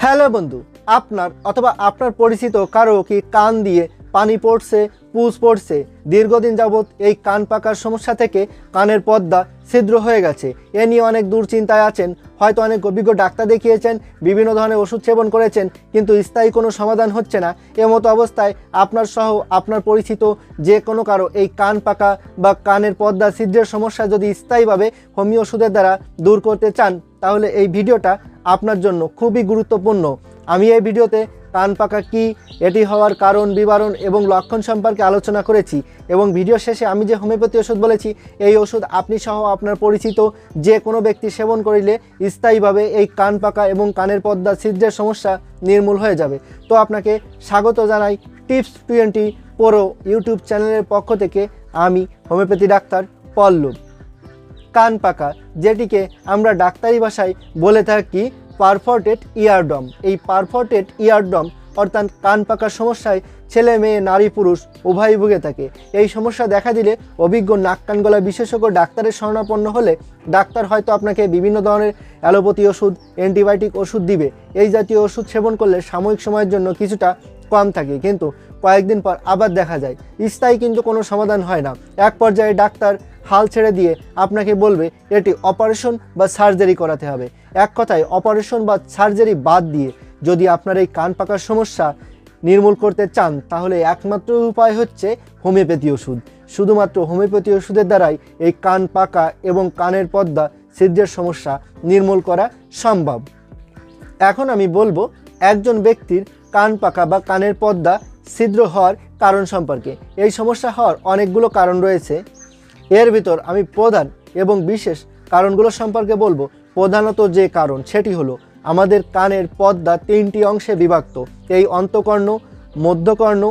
Hello বন্ধু, আপনার অথবা আপনার পরিচিত কারো কি কান দিয়ে পানি পড়ছে, পুজ পড়ছে? দীর্ঘদিন যাবৎ এই কান পাকার সমস্যা থেকে কানের পর্দা ছিদ্র হয়ে গেছে। এ নিয়ে অনেক দুশ্চিন্তায় আছেন, হয়তো অনেক অভিজ্ঞ ডাক্তার দেখিয়েছেন, বিভিন্ন ধরনের ওষুধ সেবন করেছেন, কিন্তু স্থায়ী কোনো সমাধান হচ্ছে না। এমতো অবস্থায় আপনার সহ আপনার পরিচিত যে কোনো কারো এই কান পাকা বা কানের পর্দা ছিদ্রের সমস্যা যদি স্থায়ীভাবে হোমিও ওষুধের দ্বারা দূর করতে চান, তাহলে এই ভিডিওটা আপনার জন্য খুবই গুরুত্বপূর্ণ। আমি এই ভিডিওতে কান পাকা কী, এটি হওয়ার কারণ, বিবরণ এবং লক্ষণ সম্পর্কে আলোচনা করেছি, এবং ভিডিও শেষে আমি যে হোমিওপ্যাথি ওষুধ বলেছি এই ওষুধ আপনি সহ আপনার পরিচিত যে কোনো ব্যক্তি সেবন করিলে স্থায়ীভাবে এই কান পাকা এবং কানের পর্দা ছিদ্রের সমস্যা নির্মূল হয়ে যাবে। তো আপনাকে স্বাগত জানাই টিপস 20 প্রো ইউটিউব চ্যানেলের পক্ষ থেকে। আমি হোমিওপ্যাথি ডাক্তার পল্লব। কান পাকা, যেটিকে আমরা ডাক্তারি ভাষায় বলে থাকি পারফোরেটেড ইয়ারড্রাম, এই পারফোরেটেড ইয়ারড্রাম অর্থাৎ কান পাকার সমস্যায় ছেলে মেয়ে নারী পুরুষ উভয়ই ভুগে থাকে। এই সমস্যা দেখা দিলে অভিজ্ঞ নাক কান গলা বিশেষজ্ঞ ডাক্তারের শরণাপন্ন হলে ডাক্তার হয়তো আপনাকে বিভিন্ন ধরনের অ্যালোপ্যাথি ওষুধ, অ্যান্টিবায়োটিক ওষুধ দিবে। এই জাতীয় ওষুধ সেবন করলে সাময়িক সময়ের জন্য কিছুটা কম থাকে, কিন্তু কয়েকদিন পর আবার দেখা যায় স্থায়ী কিন্তু কোনো সমাধান হয় না। এক পর্যায়ে ডাক্তার হাল ছেড়ে দিয়ে আপনাকে বলবে এটি অপারেশন বা সার্জারি করাতে হবে। এক কথায় অপারেশন বা সার্জারি বাদ দিয়ে যদি আপনার এই কান পাকার সমস্যা নির্মূল করতে চান, তাহলে একমাত্র উপায় হচ্ছে হোমিওপ্যাথি ওষুধ। শুধুমাত্র হোমিওপ্যাথি ওষুধের দ্বারাই এই কান পাকা এবং কানের পর্দা ছিদ্রের সমস্যা নির্মূল করা সম্ভব। এখন আমি বলবো একজন ব্যক্তির কান পাকা বা কানের পর্দা ছিদ্র হওয়ার কারণ সম্পর্কে। এই সমস্যা হওয়ার অনেকগুলো কারণ রয়েছে, এর ভিতর আমি প্রধান এবং বিশেষ কারণগুলো সম্পর্কে বলবো। প্রধানত যে কারণ সেটি হলো আমাদের কানের পর্দা 3টি অংশে বিভক্ত। এই অন্তঃকর্ণ, মধ্যকর্ণ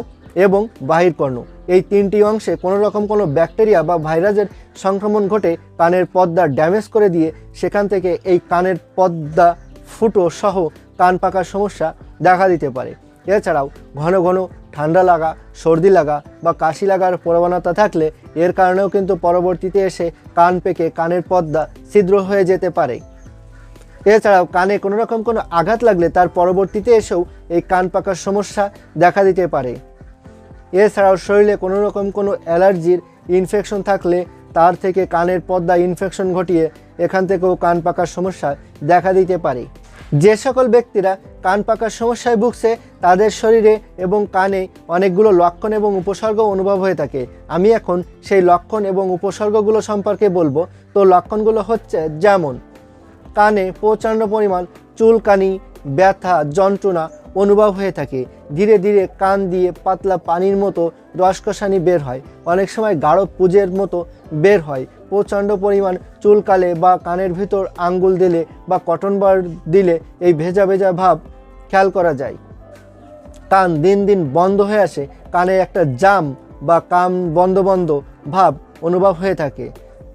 এবং বাহিরকর্ণ, এই 3টি অংশে কোনো রকম কোনো ব্যাকটেরিয়া বা ভাইরাসের সংক্রমণ ঘটে কানের পর্দা ড্যামেজ করে দিয়ে সেখান থেকে এই কানের পর্দা ফুটো সহ কান পাকার সমস্যা দেখা দিতে পারে। এছাড়াও ঘন ঘন ঠান্ডা লাগা, সর্দি লাগা বা কাশি লাগার প্রবণতা থাকলে এর কারণেও কিন্তু পরবর্তীতে এসে কান পেকে কানের পর্দা ছিদ্র হয়ে যেতে পারে। এছাড়াও কানে কোনো রকম কোনো আঘাত লাগলে তার পরবর্তীতে এসেও এই কান পাকার সমস্যা দেখা দিতে পারে। এছাড়াও শরীরে কোনো রকম কোনো অ্যালার্জির ইনফেকশন থাকলে তার থেকে কানের পর্দা ইনফেকশন ঘটিয়ে এখান থেকেও কান পাকার সমস্যা দেখা দিতে পারে। যে সকল ব্যক্তিরা কান পাকার সমস্যায় ভুগছে তাদের শরীরে এবং কানে অনেকগুলো লক্ষণ এবং উপসর্গ অনুভব হয়ে থাকে। আমি এখন সেই লক্ষণ এবং উপসর্গগুলো সম্পর্কে বলবো। তো লক্ষণগুলো হচ্ছে যেমন কানে প্রচণ্ড পরিমাণ চুলকানি, ব্যথা, যন্ত্রণা অনুভব হয়ে থাকে। ধীরে ধীরে কান দিয়ে পাতলা পানির মতো রসকসানি বের হয়, অনেক সময় গাঢ় পুজের মতো বের হয়। প্রচণ্ড পরিমাণ চুলকালে বা কানের ভিতর আঙ্গুল দিলে বা কটন বার দিলে এই ভেজা ভেজা ভাব খেয়াল করা যায়। কান দিন দিন বন্ধ হয়ে আসে, কানে একটা জাম বা কান বন্ধ বন্ধ ভাব অনুভব হয়ে থাকে।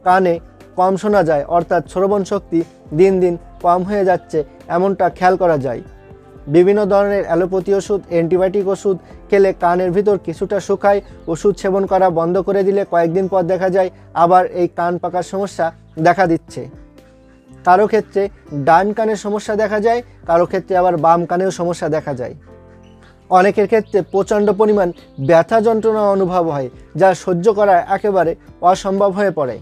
কানে কম শোনা যায়, অর্থাৎ শ্রবণ শক্তি দিন দিন কম হয়ে যাচ্ছে, এমনটা খেয়াল করা যায়। বিভিন্ন ধরনের অ্যালোপ্যাথি ওষুধ, অ্যান্টিবায়োটিক ওষুধ খেলে কানের ভিতর কিছুটা শুকায়। ওষুধ সেবন করা বন্ধ করে দিলে কয়েকদিন পর দেখা যায় আবার এই কান পাকার সমস্যা দেখা দিচ্ছে। কারো ক্ষেত্রে ডান কানের সমস্যা দেখা যায়, কারো ক্ষেত্রে আবার বাম কানেও সমস্যা দেখা যায়। অনেকের ক্ষেত্রে প্রচণ্ড পরিমাণ ব্যথা যন্ত্রণা অনুভব হয়, যা সহ্য করা একেবারে অসম্ভব হয়ে পড়ে।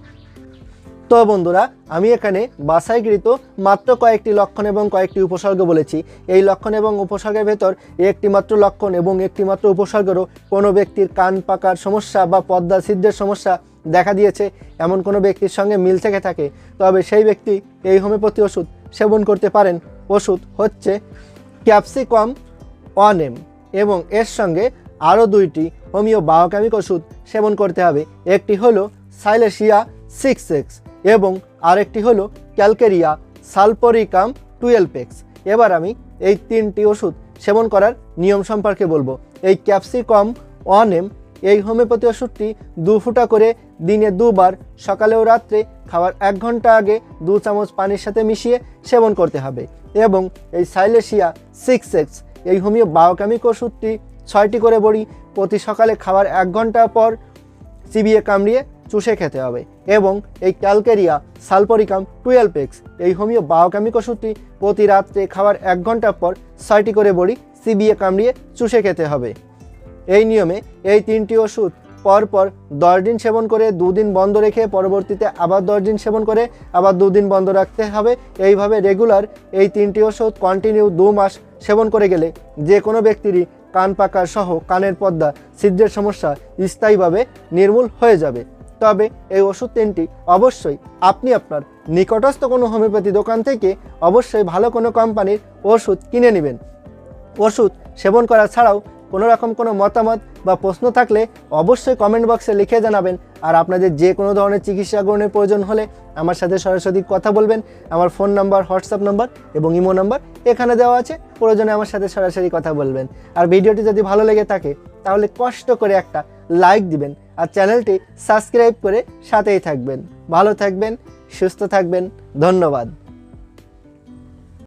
তো বন্ধুরা, আমি এখানে বাছাইকৃত মাত্র কয়েকটি লক্ষণ এবং কয়েকটি উপসর্গ বলেছি। এই লক্ষণ এবং উপসর্গের ভেতর একটি মাত্র লক্ষণ এবং একটি মাত্র উপসর্গেরও কোনো ব্যক্তির কান পাকার সমস্যা বা পর্দা ছিদ্রের সমস্যা দেখা দিয়েছে এমন কোনো ব্যক্তির সঙ্গে মিল থেকে থাকে, তবে সেই ব্যক্তি এই হোমিওপ্যাথি ওষুধ সেবন করতে পারেন। ওষুধ হচ্ছে ক্যাপসিকাম 1M, এবং এর সঙ্গে আরও 2টি হোমিও বায়োকেমিক ওষুধ সেবন করতে হবে। একটি হলো সাইলেশিয়া 6X এবং আরেকটি হলো ক্যালকেরিয়া সালপোরিকাম 12X। এবার আমি এই 3টি ওষুধ সেবন করার নিয়ম সম্পর্কে বলবো। এই ক্যাপসিকাম 1M এই হোমিওপ্যাথি ওষুধটি 2 ফুটা করে দিনে 2 বার, সকালে ও রাত্রে খাওয়ার 1 ঘন্টা আগে 2 চামচ পানির সাথে মিশিয়ে সেবন করতে হবে। এবং এই সাইলেশিয়া 6X এই হোমিও বায়োকেমিক ওষুধটি 6টি করে বড়ি প্রতি সকালে খাওয়ার 1 ঘন্টা পর চিবিয়ে কামড়িয়ে চুষে খেতে হবে। এবং এই ক্যালকেরিয়া সালপোরিকাম 12x এই হোমিও বায়োকেমিক ওষুধটি প্রতি রাত্রে খাওয়ার 1 ঘন্টা পর 6টি করে বড়ি চিবিয়ে কামড়িয়ে চুষে খেতে হবে। এই নিয়মে এই 3টি ওষুধ পরপর 10 দিন সেবন করে 2 দিন বন্ধ রেখে পরবর্তীতে আবার 10 দিন সেবন করে আবার 2 দিন বন্ধ রাখতে হবে। এইভাবে রেগুলার এই 3টি ওষুধ কন্টিনিউ 2 মাস সেবন করে গেলে যে কোনো ব্যক্তিরই কান পাকা সহ কানের পর্দা ছিদ্রের সমস্যা স্থায়ীভাবে নির্মূল হয়ে যাবে। তবে এই ওষুধ 3টি অবশ্যই আপনি আপনার নিকটস্থ কোনো হোমিওপ্যাথি দোকান থেকে অবশ্যই ভালো কোনো কোম্পানির ওষুধ কিনে নেবেন। ওষুধ সেবন করা ছাড়াও কোনো রকম কোনো মতামত বা প্রশ্ন থাকলে অবশ্যই কমেন্ট বক্সে লিখে জানাবেন। আর আপনাদের যে কোনো ধরনের চিকিৎসা গ্রহণের প্রয়োজন হলে আমার সাথে সরাসরি কথা বলবেন। আমার ফোন নাম্বার, হোয়াটসঅ্যাপ নাম্বার এবং ইমো নাম্বার এখানে দেওয়া আছে, প্রয়োজনে আমার সাথে সরাসরি কথা বলবেন। আর ভিডিওটি যদি ভালো লেগে থাকে তাহলে কষ্ট করে একটা লাইক দিবেন আর চ্যানেলটি সাবস্ক্রাইব করে সাথেই থাকবেন। ভালো থাকবেন, সুস্থ থাকবেন। ধন্যবাদ।